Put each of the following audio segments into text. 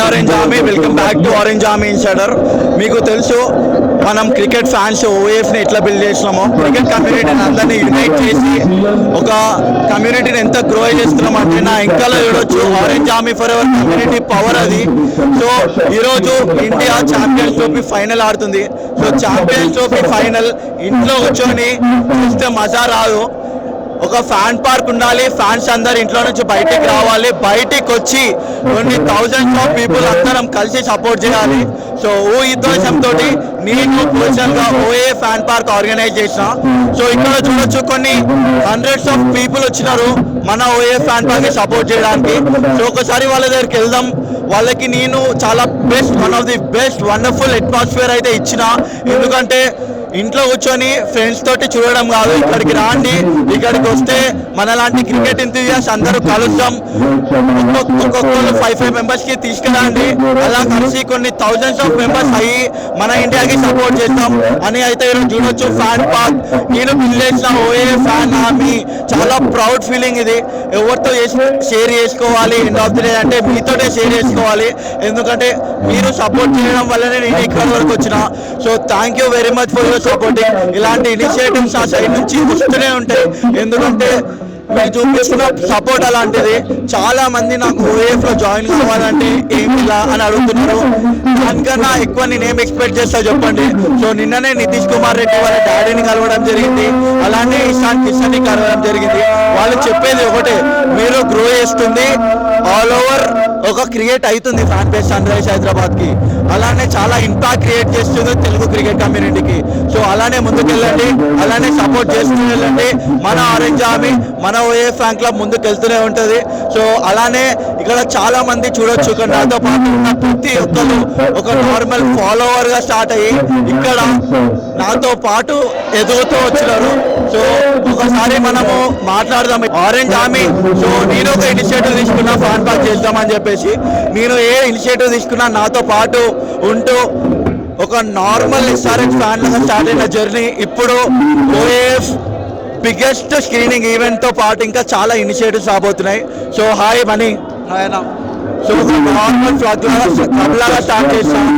Orange army, welcome back to orange army insider. మీకు తెలుసు మనం క్రికెట్ ఫ్యాన్స్ ఓఎఫ్ని ఎట్లా బిల్డ్ చేసినామో, క్రికెట్ కమ్యూనిటీని అందరినీ యునైట్ చేసి ఒక కమ్యూనిటీని ఎంత గ్రో చేస్తున్నాం అంటే నా ఇంకా చూడొచ్చు. Orange army for ever community power అది. సో ఈరోజు ఇండియా ఛాంపియన్స్ ట్రోఫీ ఫైనల్ ఆడుతుంది. సో ఛాంపియన్స్ ట్రోఫీ ఫైనల్ ఇంట్లో కూర్చొని చూస్తే మజా రాదు. ఒక ఫ్యాన్ పార్క్ ఉండాలి, ఫ్యాన్స్ అందరు ఇంట్లో నుంచి బయటికి రావాలి, బయటికి వచ్చి కొన్ని థౌజండ్స్ ఆఫ్ పీపుల్ అందరం కలిసి సపోర్ట్ చేయాలి. సో ఈ ఉద్దేశంతో నేను పర్సనల్గా ఓఏ ఫ్యాన్ పార్క్ ఆర్గనైజ్ చేసిన. సో ఇక్కడ చూడొచ్చు కొన్ని హండ్రెడ్స్ ఆఫ్ పీపుల్ వచ్చినారు మన ఓఏ ఫ్యాన్ పార్క్ సపోర్ట్ చేయడానికి. సో ఒకసారి వాళ్ళ దగ్గరికి వెళ్దాం. వాళ్ళకి నేను చాలా one of the best wonderful atmosphere అయితే ఇచ్చిన. ఎందుకంటే ఇంట్లో కూర్చొని ఫ్రెండ్స్ తోటి చూడడం కాదు, ఇక్కడికి రాండి. ఇక్కడికి వస్తే మనలాంటి క్రికెట్ ఎంతూజియాస్ట్ అందరూ కలుద్దాం. ఒక్కొక్కరు 5 మెంబర్స్కి తీసుకురండి. అలా కలిసి కొన్ని థౌజండ్స్ ఆఫ్ మెంబర్స్ అయ్యి మన ఇండియాకి సపోర్ట్ చేద్దాం అని అయితే ఈరోజు చూడొచ్చు. ఫ్యాన్ పార్క్ నేను బిల్డ్ చేసిన ఓఏ ఫ్యాన్ ఆర్మీ, చాలా ప్రౌడ్ ఫీలింగ్ ఇది. ఎవరితో షేర్ చేసుకోవాలి ఎండ్ ఆఫ్ ది డే అంటే మీతోటే షేర్ చేసుకోవాలి. ఎందుకంటే మీరు సపోర్ట్ చేయడం వల్లనే నేను ఇక్కడ వరకు వచ్చిన. So thank you very much for supporting. ఇలాంటి ఇనిషియేటివ్స్ ఆ సైడ్ నుంచి వస్తూనే ఉంటాయి. ఎందుకంటే మీరు చూపిస్తున్న సపోర్ట్ అలాంటిది. చాలా మంది నాకు ఓఎఫ్ లో జాయిన్ కావాలంటే ఏమిలా అని అడుగుతున్నారు. దానికన్నా ఎక్కువ నేను ఏం ఎక్స్పెక్ట్ చేస్తా చెప్పండి. సో నిన్ననే నితీష్ కుమార్ రెడ్డి వాళ్ళ డాడీని కలవడం జరిగింది, అలానే ఇషాన్ కిషన్ని కలవడం జరిగింది. వాళ్ళు చెప్పేది ఒకటే, మీరు గ్రో చేస్తుంది ఆల్ ఓవర్ ఒక క్రియేట్ అవుతుంది fan base sunrise Hyderabad కి. అలానే చాలా ఇంపాక్ట్ క్రియేట్ చేస్తుంది తెలుగు క్రికెట్ కమ్యూనిటీకి. సో అలానే ముందుకెళ్ళండి, అలానే సపోర్ట్ చేస్తూ వెళ్ళండి. మన ఆరెంజ్ ఆర్మీ, మన ఓఏ ఫ్యాన్ క్లబ్ ముందుకు వెళ్తూనే ఉంటుంది. సో అలానే ఇక్కడ చాలా మంది చూడొచ్చు. ఇక్కడ నాతో పాటు ఉన్న ప్రతి ఒక్కరు ఒక నార్మల్ ఫాలోవర్ గా స్టార్ట్ అయ్యి ఇక్కడ నాతో పాటు ఎదుగుతూ వచ్చినారు. సో ఒకసారి మనము మాట్లాడదాం ఆరెంజ్ ఆర్మీ. సో నేను ఒక ఇనిషియేటివ్ తీసుకున్నా ఫ్యాన్ పార్క్ చేద్దామని చెప్పేసి. నేను ఏ ఇనిషియేటివ్ తీసుకున్నా నాతో పాటు ఉంటూ ఒక నార్మల్ ఎస్ఆర్హెచ్ ఫ్యాన్ లాగా స్టార్ట్ అయిన జర్నీ ఇప్పుడు ఓఎఫ్ బిగ్గెస్ట్ స్క్రీనింగ్ ఈవెంట్ తో పాటు ఇంకా చాలా ఇనిషియేటివ్స్ రాబోతున్నాయి. So hi money. హాయ్ అన్న. సో ఒక నార్మల్ ఫ్లాగ్ లాగా స్టార్ట్ చేస్తాం.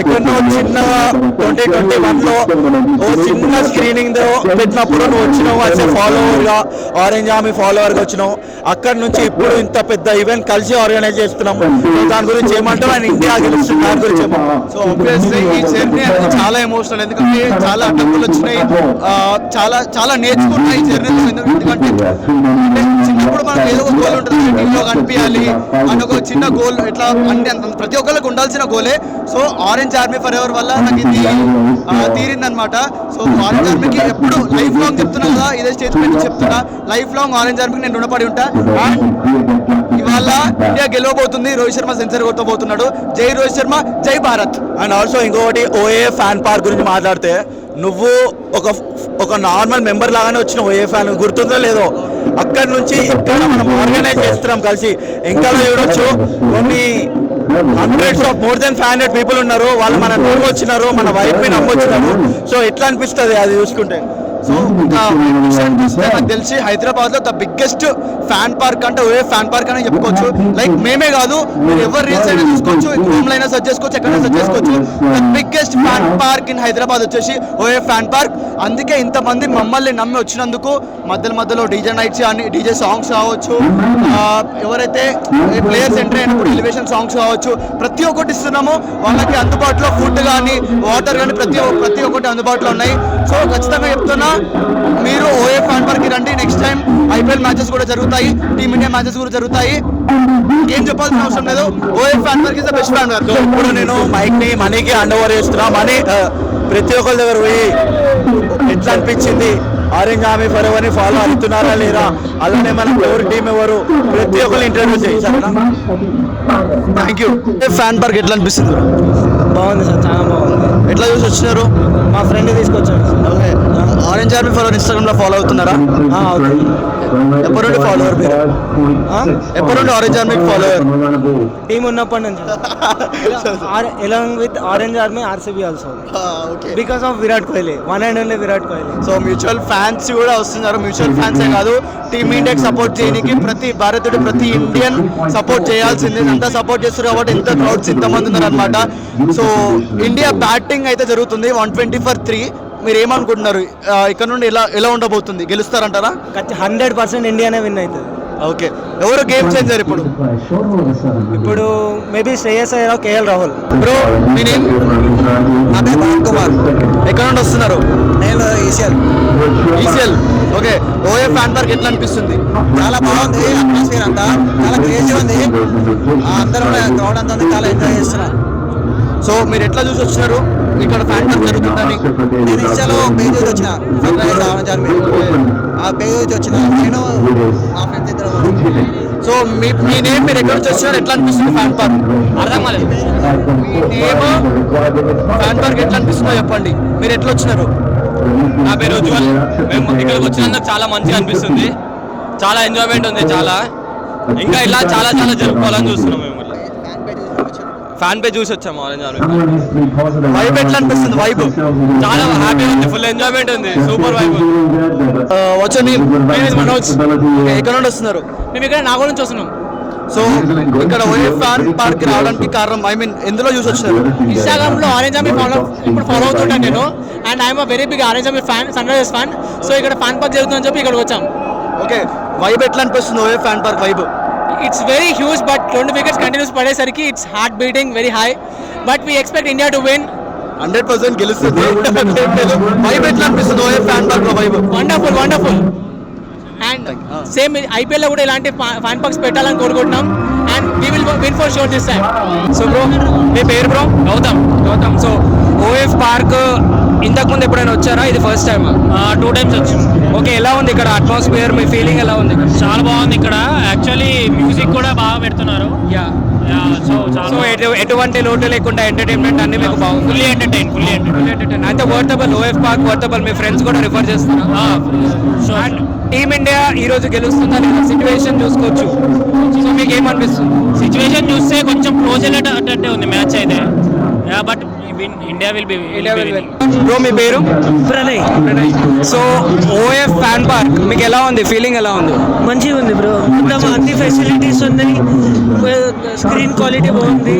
ఎక్కడో చిన్నగా 2021లో ఓ చిన్న స్క్రీనింగ్ పెట్టినప్పుడు నువ్వు వచ్చినావు యాజ్ ఎ ఫాలోవర్గా, ఆరెంజ్ ఆర్మీ ఫాలోవర్గా వచ్చినావు. అక్కడ నుంచి ఇప్పుడు ఇంత పెద్ద ఈవెంట్ కలిసి ఆర్గనైజ్ చేస్తున్నాం. దాని గురించి ఏమంటావు? అండ్ ఇండియా గెలుస్తుంది, దాని గురించి ఏమంటావు? సో ఆబ్వియస్లీ ఈ జర్నీ అనేది చాలా ఎమోషనల్. ఎందుకంటే చాలా అడ్డంకులు వచ్చినాయి, చాలా చాలా నేర్చుకున్నాయి ఈ జర్నీలో. ఎందుకంటే చిన్నప్పుడు మనకు ఏదో ఒక గోల్ ఉంటుంది, టీంలో కనిపించాలి అని ఒక చిన్న గోల్. ఎట్లా అంటే ప్రతి ఒక్కరికి ఉండాల్సిన గోలే. So orange army forever వల్ల నాకు ఇది తీరిందనమాట. సో ఆరెంజ్ ఆర్మీకి ఎప్పుడు లైఫ్ లాంగ్ చెప్తున్నా కదా, ఇదే స్టేజ్ పెట్టి చెప్తున్నా, లైఫ్ లాంగ్ ఆరెంజ్ ఆర్మీకి నేను రుణపడి ఉంటా. ఇవాళ ఇండియా గెలవబోతుంది, రోహిత్ శర్మ సెంచరీ కొట్టబోతున్నాడు. జై రోహిత్ శర్మ, జై భారత్. అండ్ ఆల్సో ఇంకొకటి, ఓఏ ఫ్యాన్ పార్క్ గురించి మాట్లాడితే నువ్వు ఒక నార్మల్ మెంబర్ లాగానే వచ్చిన ఓఏ ఫ్యాన్, గుర్తుందో లేదో. అక్కడి నుంచి ఇక్కడ మనం ఆర్గనైజ్ చేస్తున్నాం కలిసి. ఇంకా చూడొచ్చు కొన్ని hundreds of more than 500 people ఉన్నారు. వాళ్ళు మన నమ్మొచ్చినారు, మన వైఫ్ని నమ్మొచ్చినారు. సో ఎట్లా అనిపిస్తుంది అది చూసుకుంటే? సో నాకు తెలిసి హైదరాబాద్ లో ద బిగ్గెస్ట్ ఫ్యాన్ పార్క్ అంటే ఓఏ ఫ్యాన్ పార్క్ అని చెప్పుకోవచ్చు. లైక్ మేమే కాదు, మీరు ఎవరు రీల్స్ అయినా చూసుకోవచ్చు, రూమ్ లైనా సెర్చ్ చేసుకోవచ్చు, ఎక్కడైనా సెర్చ్ చేసుకోవచ్చు. The biggest fan park in Hyderabad వచ్చేసి ఓఏ ఫ్యాన్ పార్క్. అందుకే ఇంతమంది మమ్మల్ని నమ్మి వచ్చినందుకు మధ్యలో డీజే నైట్స్ కానీ, డీజే సాంగ్స్ కావచ్చు, ఎవరైతే ప్లేయర్స్ ఎంట్రీ అయినప్పుడు ఎలివేషన్ సాంగ్స్ కావచ్చు, ప్రతి ఒక్కటి ఇస్తున్నాము. వాళ్ళకి అందుబాటులో ఫుడ్ కానీ, వాటర్ కానీ ప్రతి ఒక్కటి అందుబాటులో ఉన్నాయి. సో ఖచ్చితంగా చెప్తున్నా, మీరు ఓఏ ఫ్యాన్ పార్క్ రండి. నెక్స్ట్ టైం ఐపీఎల్ మ్యాచెస్ కూడా జరుగుతాయి, టీమిండియా మ్యాచెస్ కూడా జరుగుతాయి. ఏం చెప్పాల్సిన అవసరం లేదు, OA fan park is the best fan park. ఇప్పుడు నేను మైక్ని మనీకి హ్యాండ్ ఓవర్ చేస్తున్నా. మనీ ప్రతి ఒక్కరి దగ్గర పోయి ఎట్లా అనిపించింది, ఆరెంజ్ ఆర్మీ ఫర్ ఎవరిని ఫాలో అవుతున్నారా లేదా, అలానే మన ఎవరు టీం ఎవరు, ప్రతి ఒక్కరు ఇంటర్వ్యూ చేయి. Thank you. ఫ్యాన్ పార్క్ ఎట్లా అనిపిస్తుంది? బాగుంది సార్, చాలా బాగుంది. ఎట్లా చూసి వచ్చినారు? మా ఫ్రెండ్ తీసుకొచ్చాడు. Okay. Orange army for Instagram లో ఫాలో అవుతున్నారా? అవుతుంది. ఎప్పటి నుండి ఫాలోవర్ మీరు ఎప్పటి నుండి ఆరెంజ్ ఆర్మీకి ఫాలోవర్ టీం ఉన్నప్పటి నుంచి along with orange army RCB also okay because of Virat Kohli one and only Virat Kohli. So mutual fans కూడా వస్తున్నారు. మ్యూచువల్ ఫ్యాన్సే కాదు, టీమ్ ఇండియాకి సపోర్ట్ చేయడానికి ప్రతి భారతీయుడు ప్రతి ఇండియన్ సపోర్ట్ చేయాల్సిందే. అంతా సపోర్ట్ చేస్తారు కాబట్టి ఎంత క్రౌడ్స్ ఇంతమంది ఉన్నారు అనమాట. సో ఇండియా బ్యాటింగ్ అయితే జరుగుతుంది 120 for 3. మీరు ఏమనుకుంటున్నారు ఇక్కడ నుండి ఎలా ఉండబోతుంది? గెలుస్తారంటారా? 100% ఇండియానే విన్ అవుతుంది. ఓకే, ఎవరు గేమ్ చేంజర్ ఇప్పుడు maybe Shreyas Iyer, KL Rahul. Bro మీ నేమ్? నా పేరు పవన్ కుమార్. ఎక్కడ నుండి వస్తున్నారు? నేను ECL. Okay, OA fan park ఎట్లా అనిపిస్తుంది? చాలా బాగుంది, అట్మాస్ఫియర్ అంతా చాలా క్రేజీ ఉంది. అందరూ క్రౌడ్ అంతా చాలా ఎంజాయ్ చేస్తున్నారు. సో మీరు ఎట్లా చూసి వచ్చినారు ఇక్కడ ఫ్యాన్ పార్క్ జరుగుతుందని? నేను ఇన్స్టాలో పేజ్ వచ్చిన ఆరెంజ్ ఆర్మీ ఆ పేజ్ వచ్చిన నేను మా ఫ్రెండ్స్ ఇద్దరు. సో మీ నేమ్, మీరు ఎక్కడ నుంచి వచ్చినారు, ఎట్లా అనిపిస్తుంది ఫ్యాన్ పార్క్? అర్థం కాలేదు. నేమ్ ఫ్యాన్ పార్క్ ఎట్లా అనిపిస్తుందో చెప్పండి. మీరు ఎట్లా వచ్చినారు? నా పేరు ఉజ్వల్. మేము ఇక్కడికి వచ్చినందుకు చాలా మంచిగా అనిపిస్తుంది, చాలా ఎంజాయ్మెంట్ ఉంది, చాలా ఇంకా ఇలా చాలా జరుపుకోవాలని చూస్తున్నాం. మేము ఫ్యాన్ పేజ్ చూసి వచ్చాము ఆరెంజ్ ఆర్మీ. వైబ్ ఎట్లా అనిపిస్తుంది? వైబ్ చాలా హ్యాపీ ఉంది, ఫుల్ ఎంజాయ్మెంట్ ఉంది, సూపర్ వైబ్. వచ్చే మనోజ్, ఎక్కడ నుండి వస్తున్నారు? మేము ఇక్కడ నాగోల్ నుంచి వస్తున్నాం. సో ఇక్కడ ఓఏ ఫ్యాన్ పార్క్ రావడానికి కారణం, ఐ మీన్ ఎందులో చూసి వచ్చినారు? ఇన్స్టాగ్రామ్ లో ఆరెంజ్ ఆర్మీ ఇప్పుడు ఫాలో అవుతుంటాను నేను. And I'm a very big orange army fan, Sunrisers fan. So ఇక్కడ ఫ్యాన్ పార్క్ జరుగుతుందని చెప్పి ఇక్కడ వచ్చాం. ఓకే, వైబ్ ఎట్లా అనిపిస్తుంది OA fan park vibe? It's very huge, but 2 wickets continuous పడేసరికి it's heart beating very high. But we expect India to win. 100% గెలుస్తుంది. Vibe ఎట్లా అనిపిస్తుంది ఓఏ ఫ్యాన్ పార్క్ లో vibe? Wonderful. And same IPL లో కూడా ఇలాంటి ఫ్యాన్ పార్క్స్ పెట్టాలని కోరుకుంటున్నాం. And we will win for sure this time. So bro, మీ పేరు bro? Gautam. So OF park ఇంతకుముందు ఎప్పుడైనా వచ్చారా? ఇది ఫస్ట్ టైం? 2 times వచ్చాం. ఓకే, ఎలా ఉంది ఇక్కడ అట్మాస్ఫియర్? మీ ఫీలింగ్ ఎలా ఉంది? చాలా బాగుంది ఇక్కడ. యాక్చువల్లీ మ్యూజిక్ కూడా బాగా పెడుతున్నారు. యా. సో సో ఎటువంటి లోటు లేకుండా ఎంటర్టైన్మెంట్ అన్ని మీకు బాగుంది? Fully entertain. అయితే వర్తబుల్, ఓఎఫ్ పార్క్ వర్తబుల్. మీ ఫ్రెండ్స్ కూడా రిఫర్ చేస్తున్నారు. టీమ్ ఇండియా ఈ రోజు గెలుస్తుందా లేదా? సిచ్యువేషన్ చూసుకోవచ్చు. సో మీకు ఏమనిపిస్తుంది? సిచ్యువేషన్ చూస్తే కొంచెం క్లోజ్ అయ్యేటట్టే ఉంది మ్యాచ్ అయితే. But India will be bro మీ పేరు? Pranay. So OF fan park మీకు ఎలా ఉంది? ఫీలింగ్ ఎలా ఉంది? మంచిగా ఉంది బ్రో, మొత్తం అన్ని ఫెసిలిటీస్ ఉన్నాయి. స్క్రీన్ క్వాలిటీ బాగుంది,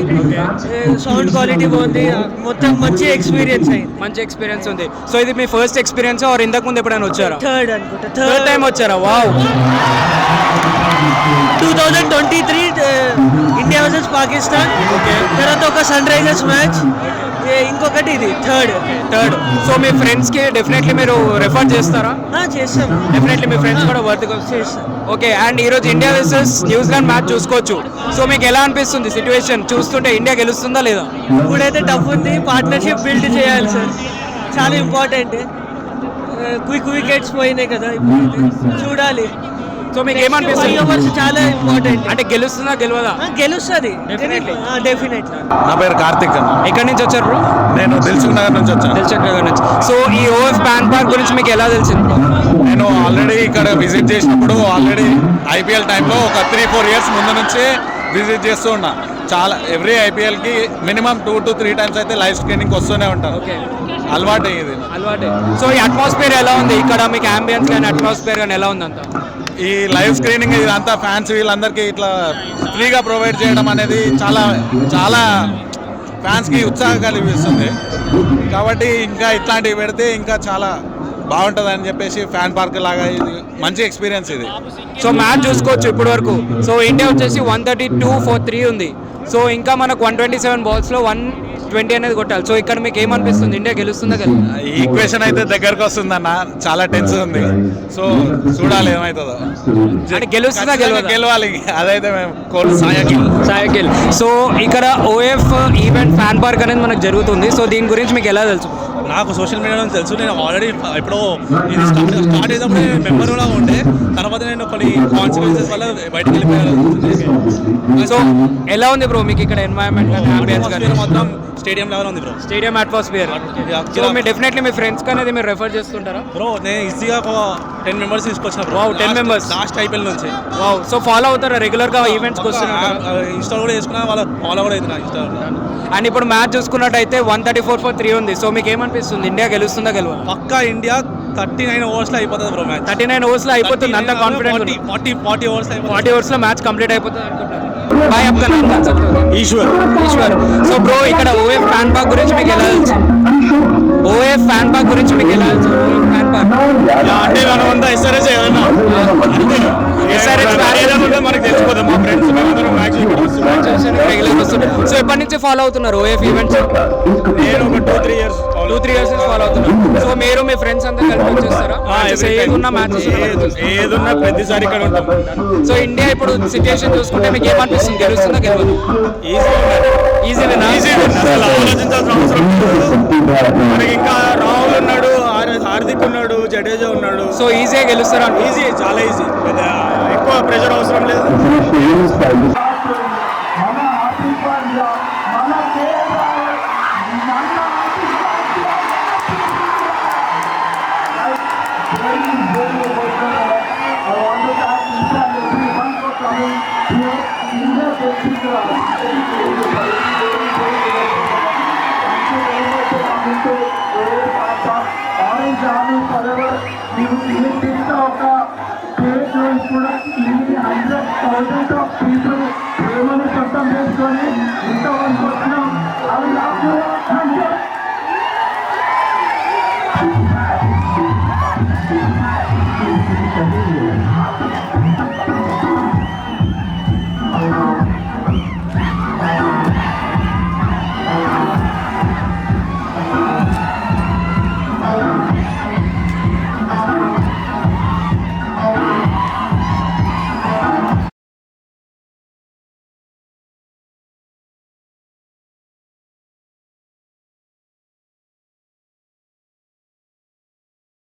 సౌండ్ క్వాలిటీ బాగుంది, మొత్తం మంచి ఎక్స్పీరియన్స్ అయింది. మంచి ఎక్స్పీరియన్స్ ఉంది. సో ఇది మీ ఫస్ట్ ఎక్స్పీరియన్స్ ఆర్ ఇంతకు ముందు ఎప్పుడైనా వచ్చారా? థర్డ్ అనుకుంటా, థర్డ్ టైం వచ్చారా? వావ్. 2023 ఇండియా వర్సెస్ పాకిస్తాన్, తర్వాత ఒక సన్ రైజర్స్ మ్యాచ్, ఇంకొకటి ఇది థర్డ్. సో మీ ఫ్రెండ్స్ కి డెఫినెట్లీ మీరు రెఫర్ చేస్తారా? చేస్తాం. డెఫినెట్లీ మీ ఫ్రెండ్స్ కూడా వర్త్ చేస్తాం. ఓకే. అండ్ ఈ రోజు ఇండియా వర్సెస్ న్యూజిలాండ్ మ్యాచ్ చూసుకోవచ్చు. సో మీకు ఎలా అనిపిస్తుంది సిచ్యువేషన్ చూస్తుంటే? ఇండియా గెలుస్తుందా లేదా? ఇప్పుడైతే టఫ్ ఉంది, పార్ట్నర్షిప్ బిల్డ్ చేయాలి సార్, చాలా ఇంపార్టెంట్. క్విక్ వికెట్స్ పోయినాయి కదా, ఇప్పుడు చూడాలి. సో మీకు ఏమనిపిస్తుంది? ఓవర్స్ చాలా ఇంపార్టెంట్. అంటే గెలుస్తుందా గెలవదా? గెలుస్తుంది డెఫినెట్లీ. నా పేరు కార్తిక్ అన్న. ఎక్కడి నుంచి వచ్చారు బ్రో? నేను దిల్సుఖ్ నగర్ నుంచి వచ్చాను. దిల్సుఖ్ నగర్ నుంచి. సో ఈ ఓఎఫ్ ఫ్యాన్ పార్క్ గురించి మీకు ఎలా తెలిసింది? నేను ఆల్రెడీ ఇక్కడ విజిట్ చేసినప్పుడు ఆల్రెడీ ఐపీఎల్ టైంలో ఒక 3-4 years ముందు నుంచే విజిట్ చేస్తూ ఉన్నా. చాలా ఎవ్రీ ఐపీఎల్కి మినిమం 2 to 3 times అయితే లైవ్ స్క్రీనింగ్ వస్తూనే ఉంటాను. అలవాటు అయ్యేది. సో ఈ అట్మాస్ఫియర్ ఎలా ఉంది ఇక్కడ? మీకు అంబియన్స్ కానీ అట్మాస్ఫియర్ కానీ ఎలా ఉంది? అంతా ఈ లైవ్ స్క్రీనింగ్ ఇదంతా ఫ్యాన్స్ వీళ్ళందరికీ ఇట్లా ఫ్రీగా ప్రొవైడ్ చేయడం అనేది చాలా ఫ్యాన్స్కి ఉత్సాహం కలిగిస్తుంది. కాబట్టి ఇంకా ఇట్లాంటివి పెడితే ఇంకా చాలా బాగుంటుంది అని చెప్పేసి ఫ్యాన్ పార్క్ లాగా ఇది మంచి ఎక్స్పీరియన్స్ ఇది. సో మ్యాచ్ చూసుకోవచ్చు ఇప్పటి వరకు. సో ఇండియా వచ్చేసి 132 for 3 ఉంది. సో ఇంకా మనకు 127 balls-లో 120 అనేది కొట్టాలి. సో ఇక్కడ మీకు ఏమనిపిస్తుంది? ఇండియా గెలుస్తుందా కదా? ఈ ఈక్వేషన్ అయితే దగ్గరకు వస్తుందన్న, చాలా టెన్షన్ ఉంది. సో చూడాలి ఏమవుతుందో. అంటే గెలుస్తుందా గెలవాలి, అదైతే మేము సాయకిల్. సో ఇక్కడ ఓఎఫ్ ఈవెంట్ ఫ్యాన్ పార్క్ అనేది మనకు జరుగుతుంది. సో దీని గురించి మీకు ఎలా తెలుసు? నాకు సోషల్ మీడియాలో తెలుసు. నేను ఆల్రెడీ ఎప్పుడో ఇది స్టార్ట్ అయినప్పుడు నేను మెంబర్ కూడా ఉండే, తర్వాత నేను కొన్ని కాన్సిక్వెన్సెస్ వల్ల బయటకు వెళ్ళిపోయాను. సో ఎలా ఉంది బ్రో మీకు ఇక్కడ ఎన్వైరన్మెంట్ కానీ అంబియన్స్ కానీ? మొత్తం స్టేడియం లెవెల్ ఉంది బ్రో, స్టేడియం అట్మాస్ఫియర్. సో మీరు డెఫినెట్లీ మీ ఫ్రెండ్స్ అనేది మీరు రెఫర్ చేస్తుంటారా? బ్రో నేను ఈజీగా ఒక 10 మెంబర్స్ తీసుకొచ్చిన బ్రో. 10 members లాస్ట్ ఐపీఎల్ నుంచి. వావ్. సో ఫాలో అవుతారా రెగ్యులర్గా ఈవెంట్స్కి వస్తున్నారు? ఇన్స్టాల్ కూడా చేసుకున్నా, వాళ్ళ ఫాలో కూడా అవుతున్నా ఇన్స్టా. అండ్ ఇప్పుడు మ్యాచ్ చూసుకున్నట్టయితే 134-3 ఉంది. సో మీకు ఏమనిపిస్తుంది, ఇండియా గెలుస్తుందా గెలవాలి? పక్కా ఇండియా 39 ఓవర్స్లో అయిపోతుంది బ్రో మ్యాచ్. 39 ఓవర్స్లో అయిపోతుంది, అంత కాన్ఫిడెంట్? 40 ఓవర్స్ 40 ఓవర్స్లో మ్యాచ్ కంప్లీట్ అయిపోతుంది అనుకుంటున్నారు. బాయ్ आपका नाम कौन सा? ఈశ్వర్. సో బ్రో ఇక్కడ ఓఎఫ్ ఫ్యాన్ పార్క్ గురించి మీకు ఎలా తెలుసు? ఓఎఫ్ ఫ్యాన్ పార్క్ గురించి మీకు ఎలా తెలుసు? ఓఎఫ్ ఫ్యాన్ పార్క్ అంటే మనం అంతా ఎస్ఆర్ఎస్ ఏదన్నా ఎస్ఆర్హెచ్ మనకు తెలిసిపోతుంది. మా ఫ్రెండ్స్ మేమందరం మ్యాచ్ రెగ్యులర్ వస్తుంటారు. సో ఎప్పటి నుంచి ఫాలో అవుతున్నారు ఓఎఫ్ ఈవెంట్స్? నేను ఒక 2-3 ఇయర్స్ 2-3 years నుంచి ఫాలో అవుతున్నారు. సో మీరు మీ ఫ్రెండ్స్ అంతా కలిపి వచ్చేస్తారా? ఏదున్నా మ్యాచ్ ఏదున్నా ప్రతిసారి ఇక్కడ ఉంటాం. సో ఇండియా ఇప్పుడు సిచ్యుయేషన్ చూసుకుంటే మీకు ఏమనిపిస్తుంది, గెలుస్తుందా గెలవదు? ఈజీ అసలు ఆలోచించాల్సిన అవసరం లేదు. మనకి ఇంకా రాహుల్ ఉన్నాడు, హార్దిక్ ఉన్నాడు, జడేజా ఉన్నాడు. సో ఈజీగా గెలుస్తారా? ఈజీ, చాలా ఈజీ, ఎక్కువ ప్రెషర్ అవసరం లేదు. Orange Army forever. You will take the 100,000